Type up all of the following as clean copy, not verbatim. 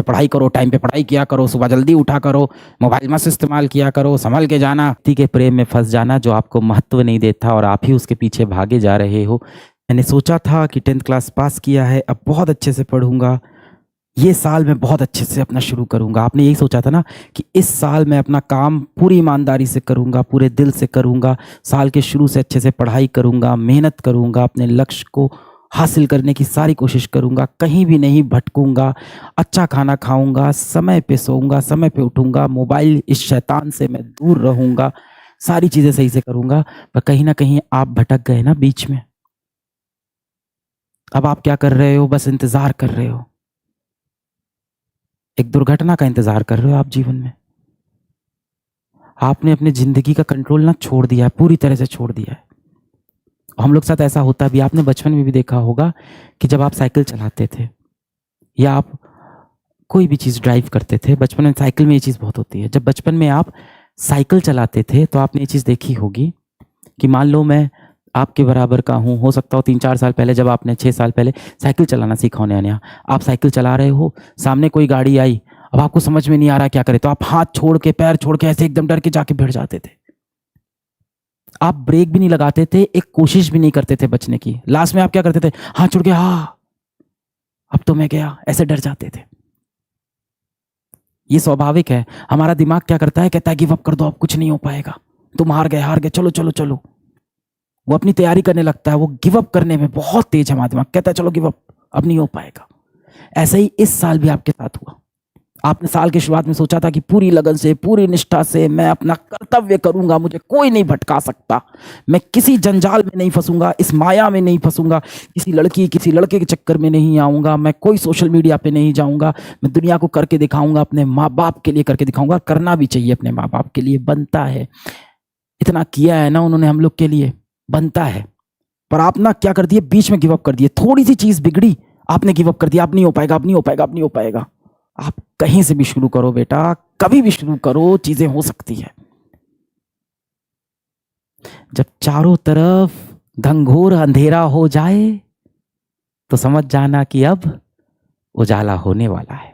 पढ़ाई करो, टाइम पे पढ़ाई किया करो, सुबह जल्दी उठा करो, मोबाइल मत इस्तेमाल किया करो, संभल के जाना। व्यक्ति के प्रेम में फंस जाना जो आपको महत्व नहीं देता और आप ही उसके पीछे भागे जा रहे हो। मैंने सोचा था कि 10th क्लास पास किया है, अब बहुत अच्छे से पढ़ूंगा, ये साल मैं बहुत अच्छे से अपना शुरू करूंगा। आपने यही सोचा था ना कि इस साल मैं अपना काम पूरी ईमानदारी से करूंगा, पूरे दिल से करूंगा, साल के शुरू से अच्छे से पढ़ाई करूंगा, मेहनत करूंगा, अपने लक्ष्य को हासिल करने की सारी कोशिश करूंगा, कहीं भी नहीं भटकूंगा, अच्छा खाना खाऊंगा, समय पे सोऊंगा, समय पे उठूंगा, मोबाइल इस शैतान से मैं दूर रहूंगा, सारी चीजें सही से करूंगा। पर कहीं ना कहीं आप भटक गए ना बीच में। अब आप क्या कर रहे हो? बस इंतजार कर रहे हो, एक दुर्घटना का इंतजार कर रहे हो आप जीवन में। आपने अपनी जिंदगी का कंट्रोल ना छोड़ दिया है, पूरी तरह से छोड़ दिया है। हम लोग साथ ऐसा होता भी, आपने बचपन में भी देखा होगा कि जब आप साइकिल चलाते थे या आप कोई भी चीज़ ड्राइव करते थे, बचपन में साइकिल में ये चीज़ बहुत होती है। जब बचपन में आप साइकिल चलाते थे तो आपने ये चीज़ देखी होगी कि मान लो मैं आपके बराबर का हूँ, हो सकता हो 3-4 साल पहले, जब आपने 6 साल पहले साइकिल चलाना सीखा हो नया नया, आप साइकिल चला रहे हो, सामने कोई गाड़ी आई, अब आपको समझ में नहीं आ रहा क्या करे, तो आप हाथ छोड़ के, पैर छोड़ के ऐसे एकदम डर के जाके भिड़ जाते थे। आप ब्रेक भी नहीं लगाते थे, एक कोशिश भी नहीं करते थे बचने की। लास्ट में आप क्या करते थे? हाथ छोड़ के, हाँ अब तो मैं गया, ऐसे डर जाते थे। ये स्वाभाविक है। हमारा दिमाग क्या करता है? कहता है गिव अप कर दो, अब कुछ नहीं हो पाएगा, तुम हार गए, हार गए, चलो चलो चलो। वो अपनी तैयारी करने लगता है, वो गिव अप करने में बहुत तेज है हमारा दिमाग, कहता है चलो गिव अप, अब नहीं हो पाएगा। ऐसे ही इस साल भी आपके साथ हुआ। आपने साल की शुरुआत में सोचा था कि पूरी लगन से, पूरी निष्ठा से मैं अपना कर्तव्य करूंगा, मुझे कोई नहीं भटका सकता, मैं किसी जंजाल में नहीं फंसूंगा, इस माया में नहीं फंसूंगा, किसी लड़की किसी लड़के के चक्कर में नहीं आऊंगा, मैं कोई सोशल मीडिया पे नहीं जाऊंगा, मैं दुनिया को करके दिखाऊंगा, अपने माँ बाप के लिए करके दिखाऊंगा। करना भी चाहिए, अपने माँ बाप के लिए बनता है, इतना किया है ना उन्होंने हम लोग के लिए, बनता है। पर आप ना क्या कर दिए? बीच में गिव अप कर दिए, थोड़ी सी चीज बिगड़ी, आपने गिव अप कर दिया, अब नहीं हो पाएगा, अब नहीं हो पाएगा, अब नहीं हो पाएगा। आप कहीं से भी शुरू करो बेटा, कभी भी शुरू करो, चीजें हो सकती है। जब चारों तरफ घंघोर अंधेरा हो जाए तो समझ जाना कि अब उजाला होने वाला है।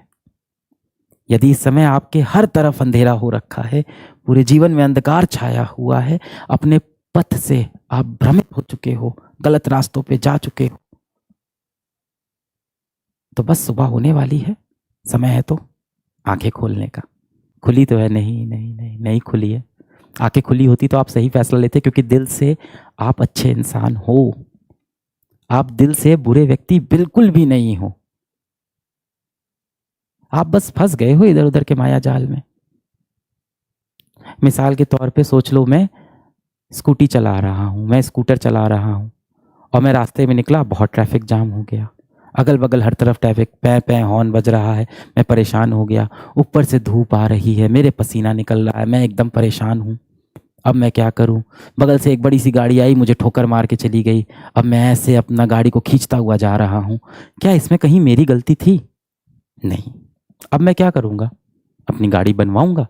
यदि इस समय आपके हर तरफ अंधेरा हो रखा है, पूरे जीवन में अंधकार छाया हुआ है, अपने पथ से आप भ्रमित हो चुके हो, गलत रास्तों पे जा चुके हो, तो बस सुबह होने वाली है, समय है तो आंखें खोलने का। खुली तो है? नहीं नहीं नहीं, नहीं खुली है। आंखें खुली होती तो आप सही फैसला लेते, क्योंकि दिल से आप अच्छे इंसान हो, आप दिल से बुरे व्यक्ति बिल्कुल भी नहीं हो। आप बस फंस गए हो इधर उधर के माया जाल में। मिसाल के तौर पे सोच लो, मैं स्कूटी चला रहा हूँ, मैं स्कूटर चला रहा हूँ और मैं रास्ते में निकला, बहुत ट्रैफिक जाम हो गया, अगल बगल हर तरफ ट्रैफिक, पै पै हॉर्न बज रहा है, मैं परेशान हो गया, ऊपर से धूप आ रही है, मेरे पसीना निकल रहा है, मैं एकदम परेशान हूँ। अब मैं क्या करूं? बगल से एक बड़ी सी गाड़ी आई, मुझे ठोकर मार के चली गई। अब मैं ऐसे अपना गाड़ी को खींचता हुआ जा रहा हूं, क्या इसमें कहीं मेरी गलती थी? नहीं। अब मैं क्या करूंगा? अपनी गाड़ी बनवाऊंगा,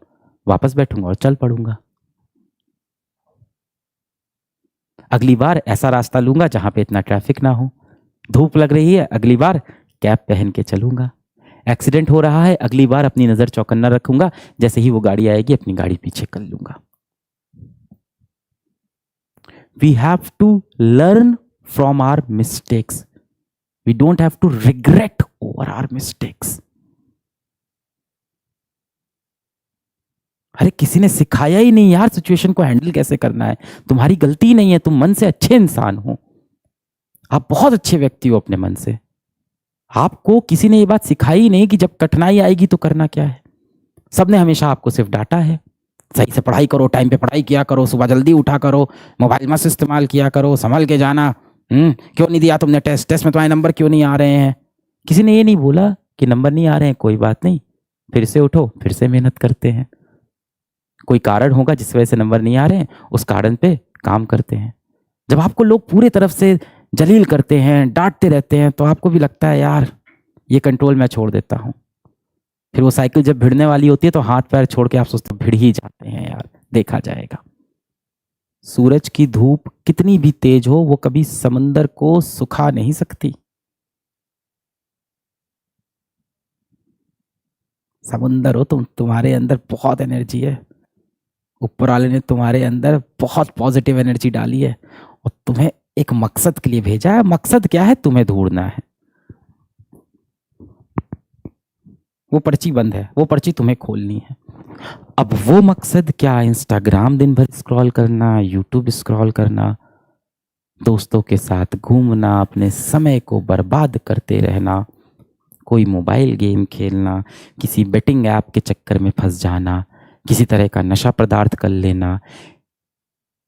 वापस बैठूंगा और चल पड़ूंगा। अगली बार ऐसा रास्ता लूंगा जहां पे इतना ट्रैफिक ना हो। धूप लग रही है, अगली बार कैप पहन के चलूंगा। एक्सीडेंट हो रहा है, अगली बार अपनी नजर चौकन्ना रखूंगा, जैसे ही वो गाड़ी आएगी अपनी गाड़ी पीछे कर लूंगा। We have to learn from our mistakes. We don't have to regret over our mistakes. अरे किसी ने सिखाया ही नहीं यार सिचुएशन को हैंडल कैसे करना है। तुम्हारी गलती नहीं है, तुम मन से अच्छे इंसान हो, आप बहुत अच्छे व्यक्ति हो अपने मन से। आपको किसी ने ये बात सिखाई ही नहीं कि जब कठिनाई आएगी तो करना क्या है। सबने हमेशा आपको सिर्फ डांटा है, सही से पढ़ाई करो, टाइम पे पढ़ाई किया करो, सुबह जल्दी उठा करो, मोबाइल मत इस्तेमाल किया करो, संभल के जाना। क्यों नहीं दिया तुमने टेस्ट में तुम्हारे नंबर क्यों नहीं आ रहे हैं? किसी ने ये नहीं बोला कि नंबर नहीं आ रहे हैं, कोई बात नहीं, फिर से उठो, फिर से मेहनत करते हैं। कोई कारण होगा जिस वजह से नंबर नहीं आ रहे हैं, उस कारण पे काम करते हैं। जब आपको लोग पूरे तरफ से जलील करते हैं, डांटते रहते हैं, तो आपको भी लगता है यार ये कंट्रोल मैं छोड़ देता हूँ। फिर वो साइकिल जब भिड़ने वाली होती है तो हाथ पैर छोड़ के आप सोचते भिड़ ही जाते हैं, यार देखा जाएगा। सूरज की धूप कितनी भी तेज हो, वो कभी समंदर को सुखा नहीं सकती। समुंदर हो तुम, तुम्हारे अंदर बहुत एनर्जी है, ऊपर वाले ने तुम्हारे अंदर बहुत पॉजिटिव एनर्जी डाली है और तुम्हें एक मकसद के लिए भेजा है। मकसद क्या है? तुम्हें ढूंढना है। वो पर्ची बंद है, वो पर्ची तुम्हें खोलनी है। अब वो मकसद क्या? इंस्टाग्राम दिन भर स्क्रॉल करना, यूट्यूब स्क्रॉल करना, दोस्तों के साथ घूमना, अपने समय को बर्बाद करते रहना, कोई मोबाइल गेम खेलना, किसी बेटिंग ऐप के चक्कर में फंस जाना, किसी तरह का नशा पदार्थ कर लेना,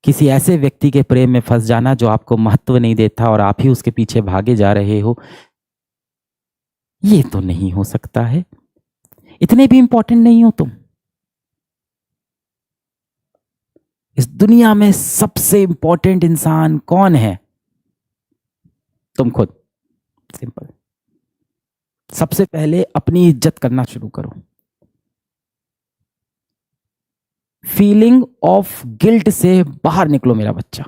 किसी ऐसे व्यक्ति के प्रेम में फंस जाना जो आपको महत्व नहीं देता और आप ही उसके पीछे भागे जा रहे हो। ये तो नहीं हो सकता है। इतने भी इंपॉर्टेंट नहीं हो तुम। इस दुनिया में सबसे इंपॉर्टेंट इंसान कौन है? तुम खुद। सिंपल। सबसे पहले अपनी इज्जत करना शुरू करो। फीलिंग ऑफ गिल्ट से बाहर निकलो मेरा बच्चा।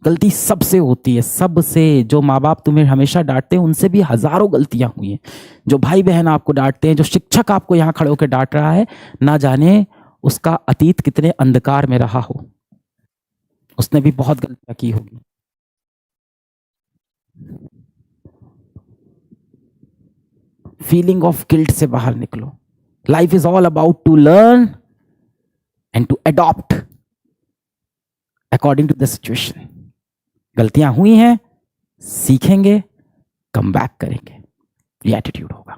गलती सबसे होती है, सबसे। जो माँ बाप तुम्हें हमेशा डांटते हैं उनसे भी हजारों गलतियां हुई हैं। जो भाई बहन आपको डांटते हैं, जो शिक्षक आपको यहां खड़े होकर डांट रहा है, ना जाने उसका अतीत कितने अंधकार में रहा हो, उसने भी बहुत गलतियां की होगी। फीलिंग ऑफ गिल्ट से बाहर निकलो। Life is all about to learn and to adopt according to the situation. गलतियां हुई हैं, सीखेंगे, कम बैक करेंगे, ये एटीट्यूड होगा।